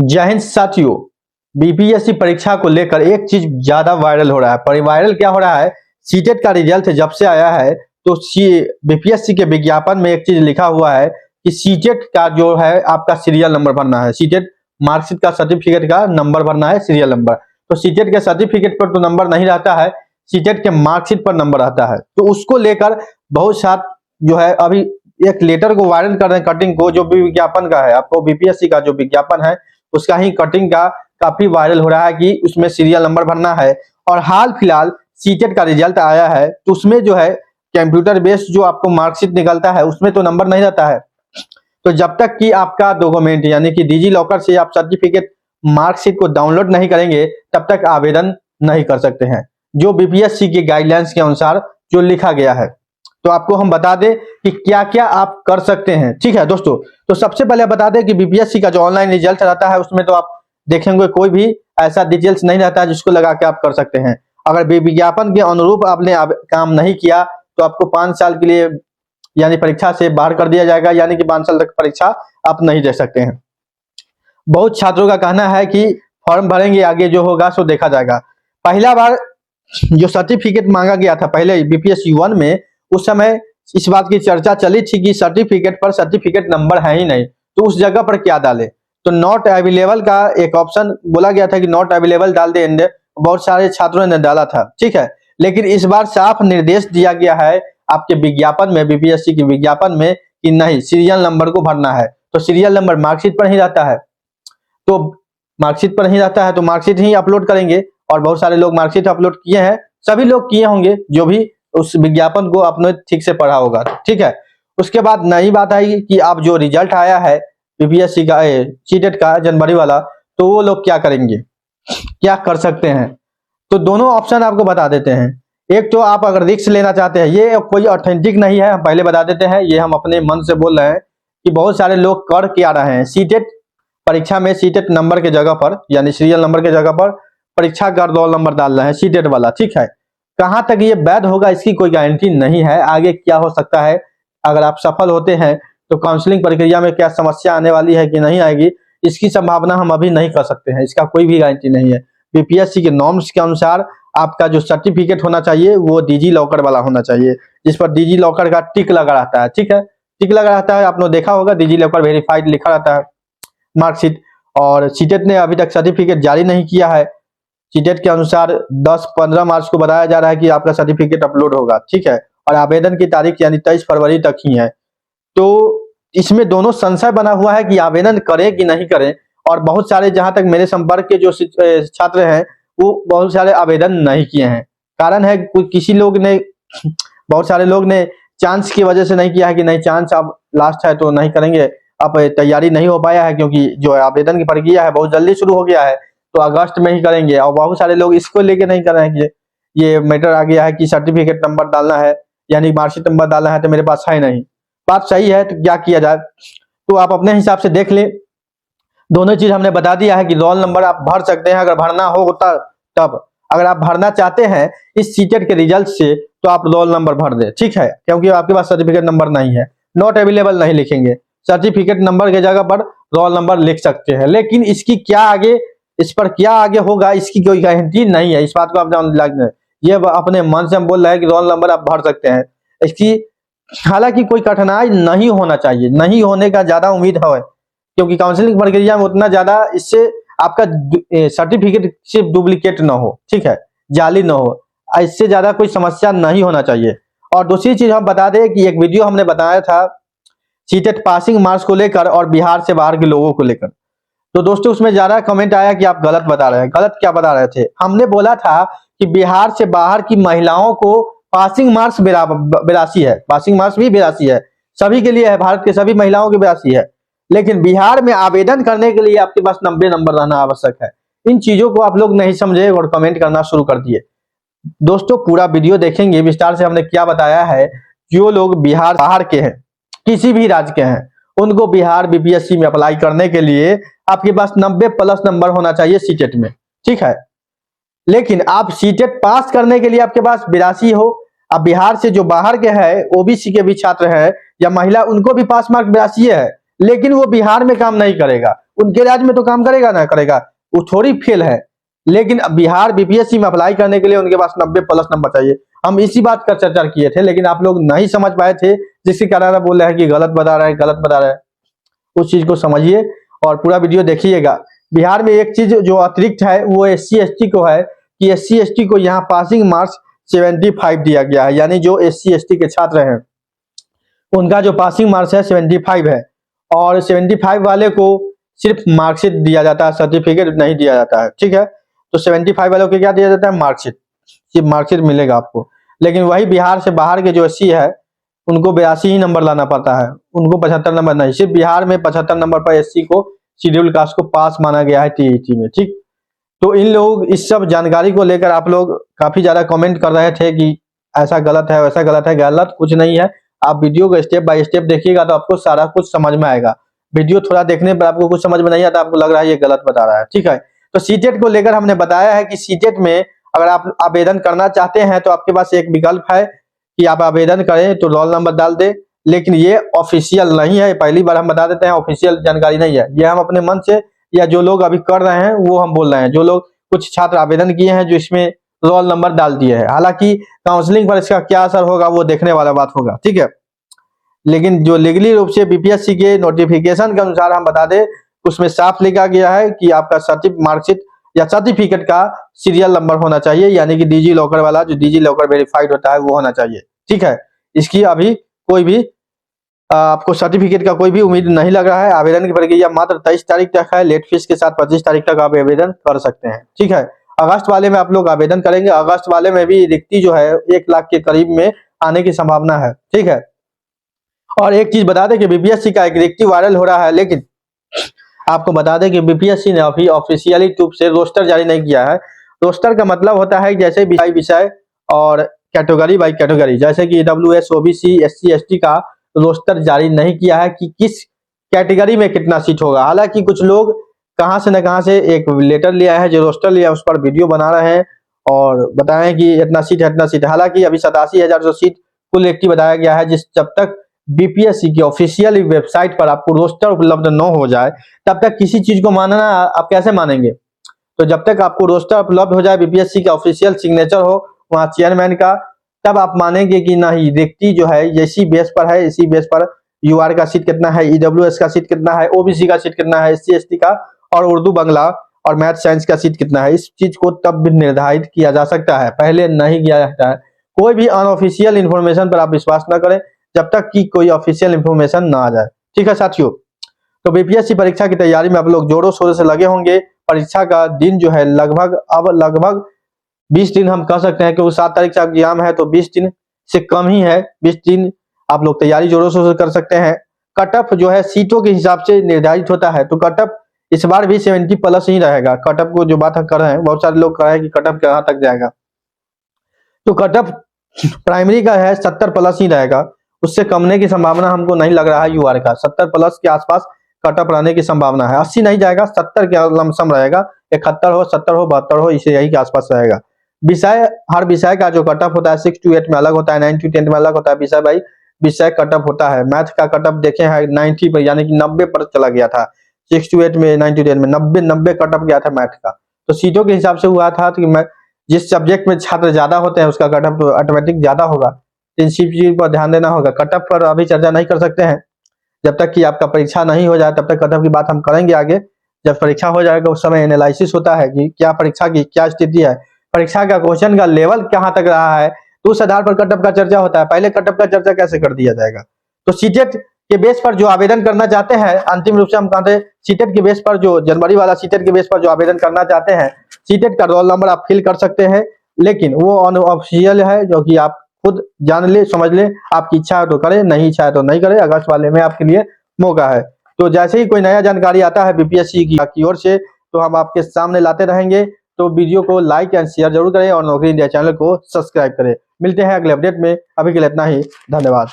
जय हिंद साथियों। बीपीएससी परीक्षा को लेकर एक चीज ज्यादा वायरल हो रहा है। पर वायरल क्या हो रहा है, सीटेट का रिजल्ट जब से आया है तो बीपीएससी के विज्ञापन में एक चीज लिखा हुआ है कि सीटेट का जो है आपका सीरियल नंबर भरना है। सीटेट मार्कशीट का सर्टिफिकेट का नंबर भरना है, सीरियल नंबर। तो सीटेट के सर्टिफिकेट पर तो नंबर नहीं रहता है, सीटेट के मार्कशीट पर नंबर आता है। तो उसको लेकर बहुत साथ जो है अभी एक लेटर को वायरल कर रहे हैं, कटिंग को, जो भी विज्ञापन का है, आपको बीपीएससी का जो विज्ञापन है उसका ही कटिंग का काफी वायरल हो रहा है कि उसमें सीरियल नंबर भरना है। और हाल फिलहाल सीटेट का रिजल्ट आया है तो उसमें जो है कंप्यूटर बेस्ड जो आपको मार्कशीट निकलता है उसमें तो नंबर नहीं रहता है। तो जब तक कि आपका डॉक्यूमेंट यानी कि डिजी लॉकर से आप सर्टिफिकेट मार्कशीट को डाउनलोड नहीं करेंगे तब तक आवेदन नहीं कर सकते हैं, जो बीपीएससी के गाइडलाइंस के अनुसार जो लिखा गया है। तो आपको हम बता दें कि क्या क्या आप कर सकते हैं। ठीक है दोस्तों, तो सबसे पहले बता दें कि बीपीएससी का जो ऑनलाइन रिजल्ट रहता है उसमें तो आप देखेंगे कोई भी ऐसा डिटेल्स नहीं रहता है जिसको लगा के आप कर सकते हैं। अगर विज्ञापन के अनुरूप आपने काम नहीं किया तो आपको 5 साल के लिए यानी परीक्षा से बाहर कर दिया जाएगा, यानी कि 5 साल तक परीक्षा आप नहीं दे सकते हैं। बहुत छात्रों का कहना है कि फॉर्म भरेंगे, आगे जो होगा सो देखा जाएगा। पहला बार जो सर्टिफिकेट मांगा गया था पहले बीपीएससी 1 में, उस समय इस बात की चर्चा चली थी कि सर्टिफिकेट पर सर्टिफिकेट नंबर है ही नहीं, तो उस जगह पर क्या डाले। तो नॉट अवेलेबल का एक ऑप्शन बोला गया था कि नॉट अवेलेबल डाल देंगे, बहुत सारे छात्रों ने डाला था। ठीक है, लेकिन इस बार साफ निर्देश दिया गया है आपके विज्ञापन में, बीपीएससी के विज्ञापन में, कि नहीं, सीरियल नंबर को भरना है। तो सीरियल नंबर मार्कशीट पर ही रहता है, तो मार्कशीट पर ही रहता है तो मार्कशीट ही अपलोड करेंगे। और बहुत सारे लोग मार्कशीट अपलोड किए हैं, सभी लोग किए होंगे जो भी उस विज्ञापन को आपने ठीक से पढ़ा होगा। ठीक है, उसके बाद नई बात आई कि अब जो रिजल्ट आया है बीपीएससी का सीटेट का जनवरी वाला, तो वो लोग क्या करेंगे, क्या कर सकते हैं। तो दोनों ऑप्शन आपको बता देते हैं। एक तो आप अगर रिस्क लेना चाहते हैं, ये कोई ऑथेंटिक नहीं है, हम पहले बता देते हैं, ये हम अपने मन से बोल रहे हैं कि बहुत सारे लोग कर के आ रहे हैं। सीटेट परीक्षा में सीटेट नंबर के जगह पर यानी सीरियल नंबर के जगह पर परीक्षा का रोल नंबर डाल रहे हैं सीटेट वाला। ठीक है, कहां तक ये वैध होगा इसकी कोई गारंटी नहीं है, आगे क्या हो सकता है। अगर आप सफल होते हैं तो काउंसलिंग प्रक्रिया में क्या समस्या आने वाली है कि नहीं आएगी, इसकी संभावना हम अभी नहीं कर सकते हैं, इसका कोई भी गारंटी नहीं है। बीपीएससी के नॉर्म्स के अनुसार आपका जो सर्टिफिकेट होना चाहिए वो डिजी लॉकर वाला होना चाहिए, जिस पर डिजी लॉकर का टिक लगा रहता है। ठीक है, टिक लगा रहता है, आपने देखा होगा डिजी लॉकर वेरीफाइड लिखा रहता है मार्कशीट। और सीटेट ने अभी तक सर्टिफिकेट जारी नहीं किया है। सीटेट के अनुसार 10-15 मार्च को बताया जा रहा है कि आपका सर्टिफिकेट अपलोड होगा। ठीक है, और आवेदन की तारीख यानी 23 फरवरी तक ही है। तो इसमें दोनों संशय बना हुआ है कि आवेदन करें कि नहीं करें। और बहुत सारे, जहां तक मेरे संपर्क के जो छात्र हैं वो बहुत सारे आवेदन नहीं किए हैं। कारण है किसी लोग ने, बहुत सारे लोग ने चांस की वजह से नहीं किया है कि नहीं, चांस अब लास्ट है तो नहीं करेंगे, अब तैयारी नहीं हो पाया है क्योंकि जो आवेदन की प्रक्रिया है बहुत जल्दी शुरू हो गया है तो अगस्त में ही करेंगे। और बहुत सारे लोग इसको लेके नहीं कर रहे हैं कि ये मैटर आ गया है कि सर्टिफिकेट नंबर डालना है यानी मार्कशीट नंबर डालना है तो मेरे पास है नहीं। बात सही है, तो क्या किया जाए, तो आप अपने हिसाब से देख ले। दोनों चीज हमने बता दिया है कि रोल नंबर आप भर सकते हैं अगर भरना हो तब। अगर आप भरना चाहते हैं इस सीटेट के रिजल्ट से तो आप रोल नंबर भर दे। ठीक है, क्योंकि आपके पास सर्टिफिकेट नंबर नहीं है, नॉट अवेलेबल नहीं लिखेंगे, सर्टिफिकेट नंबर के जगह पर रोल नंबर लिख सकते हैं। लेकिन इसकी क्या आगे, इस पर क्या आगे होगा इसकी कोई गारंटी नहीं है। इस बात को आप ये अपने मन से हम बोल रहे हैं कि रोल नंबर आप भर सकते हैं। इसकी हालांकि कोई कठिनाई नहीं होना चाहिए, नहीं होने का ज्यादा उम्मीद है, क्योंकि काउंसलिंग प्रक्रिया में उतना ज्यादा इससे आपका सर्टिफिकेट सिर्फ डुप्लीकेट ना हो, ठीक है, जाली ना हो, इससे ज्यादा कोई समस्या नहीं होना चाहिए। और दूसरी चीज हम बता दें कि एक वीडियो हमने बताया था सीटेट पासिंग मार्क्स को लेकर और बिहार से बाहर के लोगों को लेकर। तो दोस्तों उसमें ज्यादा कमेंट आया कि आप गलत बता रहे हैं। गलत क्या बता रहे थे, हमने बोला था कि बिहार से बाहर की महिलाओं को पासिंग मार्क्स 82 है, पासिंग मार्क्स भी 82 है, सभी के लिए है, भारत के सभी महिलाओं के 82 है। लेकिन बिहार में आवेदन करने के लिए आपके पास 90 नंबर रहना आवश्यक है। इन चीजों को आप लोग नहीं समझे और कमेंट करना शुरू कर दिए। दोस्तों पूरा वीडियो देखेंगे विस्तार से, हमने क्या बताया है। जो लोग बिहार बाहर के हैं, किसी भी राज्य के हैं, उनको बिहार बीपीएससी में अप्लाई करने के लिए आपके पास 90+ नंबर होना चाहिए सीटेट में। ठीक है, लेकिन आप सीटेट पास करने के लिए आपके पास 82 हो, अब बिहार से जो बाहर के हैं ओबीसी के भी छात्र हैं या महिला, उनको भी पास मार्क 82 है, लेकिन वो बिहार में काम नहीं करेगा, उनके राज्य में तो काम करेगा ना करेगा, वो थोड़ी फेल है। लेकिन बिहार बीपीएससी में अप्लाई करने के लिए उनके पास 90+ नंबर चाहिए। हम इसी बात का चर्चा किए थे, लेकिन आप लोग नहीं समझ पाए थे, जिसके कारण आप बोल रहे हैं कि गलत बता रहे हैं, गलत बता रहे हैं। उस चीज को समझिए और पूरा वीडियो देखिएगा। बिहार में एक चीज जो अतिरिक्त है वो SC/ST को है कि SC/ST को यहाँ पासिंग मार्क्स 75 दिया गया है, यानी जो SC/ST के छात्र हैं उनका जो पासिंग मार्क्स है 75 है, और 75 वाले को सिर्फ मार्कशीट दिया जाता है, सर्टिफिकेट नहीं दिया जाता है। ठीक है, तो 75 वालों को क्या दिया जाता है? मार्कशीट, सिर्फ मार्कशीट मिलेगा आपको। लेकिन वही बिहार से बाहर के जो SC है उनको 82 ही नंबर लाना पड़ता है, उनको 75 नंबर नहीं। सिर्फ बिहार में 75 नंबर पर SC को शेड्यूल कास्ट को पास माना गया है TET में। ठीक, तो इन लोग इस सब जानकारी को लेकर आप लोग काफी ज्यादा कमेंट कर रहे थे कि ऐसा गलत है वैसा गलत है। गलत कुछ नहीं है, आप वीडियो को स्टेप बाय स्टेप देखिएगा तो आपको सारा कुछ समझ में आएगा। वीडियो थोड़ा देखने पर आपको कुछ समझ में नहीं आता, आपको लग रहा है ये गलत बता रहा है। ठीक है, तो सीटेट को लेकर हमने बताया है कि सीटेट में अगर आप आवेदन करना चाहते हैं तो आपके पास एक विकल्प है कि आप आवेदन करें तो रोल नंबर डाल दें, लेकिन ये ऑफिशियल नहीं है। पहली बार हम बता देते हैं, ऑफिशियल जानकारी नहीं है, ये हम अपने मन से या जो लोग अभी कर रहे हैं वो हम बोल रहे हैं। जो लोग कुछ छात्र आवेदन किए हैं जो इसमें रोल नंबर डाल दिए हैं, हालांकि काउंसलिंग पर इसका क्या असर होगा वो देखने वाला बात होगा। ठीक है, लेकिन जो लीगली रूप से बीपीएससी के नोटिफिकेशन के अनुसार हम बता दें, उसमें साफ लिखा गया है कि आपका मार्कशीट या सर्टिफिकेट का सीरियल नंबर होना चाहिए, यानी कि डिजी लॉकर वाला, जो डिजी लॉकर वेरीफाइड होता है वो होना चाहिए। ठीक है, इसकी अभी कोई भी आपको सर्टिफिकेट का कोई भी उम्मीद नहीं लग रहा है। आवेदन की प्रक्रिया मात्र 23 तारीख तक है, लेट फीस के साथ 25 तारीख तक आप आवेदन कर सकते हैं। ठीक है, अगस्त वाले में आप लोग आवेदन करेंगे, अगस्त वाले में भी रिक्ति जो है 1 लाख के करीब में आने की संभावना है। ठीक है, और एक चीज बता दें कि बीपीएससी का एक रिक्ति वायरल हो रहा है, लेकिन आपको बता दें कि बीपीएससी ने अभी ऑफिशियली रूप से रोस्टर जारी नहीं किया है। रोस्टर का मतलब होता है जैसे विषय और कैटेगरी बाई कैटेगरी, जैसे कि EWS, OBC, SC, ST का रोस्टर जारी नहीं किया है कि किस कैटेगरी में कितना सीट होगा। हालांकि कुछ लोग कहां से न कहां से एक लेटर लिया है, जो रोस्टर लिया है उस पर वीडियो बना रहे हैं और बताएं कि इतना सीट है इतना सीट है। हालांकि अभी 87,000 जो सीट कुल एक्टिव बताया गया है, जब तक बीपीएससी की ऑफिशियल वेबसाइट पर आपको रोस्टर उपलब्ध न हो जाए तब तक किसी चीज को मानना आप कैसे मानेंगे। तो जब तक आपको रोस्टर उपलब्ध हो जाए, बीपीएससी का ऑफिशियल सिग्नेचर हो वहां चेयरमैन का, तब आप मानेंगे कि नहीं रिक्ति जो है इसी बेस पर है, इसी बेस पर यूआर का सीट कितना है, EWS का सीट कितना है, OBC का सीट कितना है, SC ST का और उर्दू बांग्ला और मैथ साइंस का सीट कितना है। इस चीज को तब भी निर्धारित किया जा सकता है, पहले नहीं किया जाता है। कोई भी अनऑफिशियल इंफॉर्मेशन पर आप विश्वास न करें जब तक कि कोई ऑफिशियल इंफॉर्मेशन ना आ जाए। ठीक है साथियों, तो बीपीएससी परीक्षा की तैयारी में आप लोग जोरों शोरों से लगे होंगे। परीक्षा का दिन जो है लगभग 20 दिन हम कह सकते हैं कि वो 7 तारीख से एग्जाम है, तो 20 दिन से कम ही है। 20 दिन आप लोग तैयारी जोरों शोरों से कर सकते हैं। कटअप जो है सीटों के हिसाब से निर्धारित होता है, तो कटअप इस बार भी 70+ ही रहेगा। कटअप को जो बात हम कर रहे हैं, बहुत सारे लोग कह रहे हैं कि कटअप कहाँ तक जाएगा, तो कटअप प्राइमरी का है 70+ ही रहेगा, उससे कमने की संभावना हमको नहीं लग रहा है। यूआर का 70+ के आसपास कटअप रहने की संभावना है। 80 नहीं जाएगा, 70 के लमसम रहेगा, 71 हो, 70 हो, 72 हो, इसे यही के आसपास रहेगा। विषय, हर विषय का जो कटअप होता है 6 to 8 में अलग होता है, 9 to 10 में अलग होता है। विषय बाई विषय कटअप होता है। मैथ का कटअप देखे हैं 90 पर, यानी कि 90 पर चला गया था। 6 to 8 में, 9 to 10 में 90 कटअप गया था मैथ का। तो सीटों के हिसाब से हुआ था कि जिस सब्जेक्ट में छात्र ज्यादा होते हैं उसका कटअप ऑटोमेटिक ज्यादा होगा। इन चीज पर ध्यान देना होगा। कटअप पर अभी चर्चा नहीं कर सकते हैं, जब तक कि आपका परीक्षा नहीं हो जाए तब तक कटअप की बात हम करेंगे आगे। जब परीक्षा हो जाएगा उस समय एनालिसिस होता है कि क्या परीक्षा की क्या स्थिति है, परीक्षा का क्वेश्चन का लेवल कहाँ तक रहा है, तो उस आधार पर कटअप का चर्चा होता है। पहले कटअप का चर्चा कैसे कर दिया जाएगा। तो सीटेट के बेस पर जो आवेदन करना चाहते हैं, अंतिम रूप से हम कहते हैं सीटेट के बेस पर, जो जनवरी वाला सीटेट के बेस पर जो आवेदन करना चाहते हैं, सीटेट का रोल नंबर आप फिल कर सकते हैं, लेकिन वो अनऑफिशियल है, जो कि आप खुद जान ले समझ ले। आपकी इच्छा है तो करे, नहीं इच्छा है तो नहीं करे। अगस्त वाले में आपके लिए मौका है। तो जैसे ही कोई नया जानकारी आता है बीपीएससी की ओर से, तो हम आपके सामने लाते रहेंगे। तो वीडियो को लाइक एंड शेयर जरूर करें और नौकरी इंडिया चैनल को सब्सक्राइब करें। मिलते हैं अगले अपडेट में, अभी के लिए इतना ही, धन्यवाद।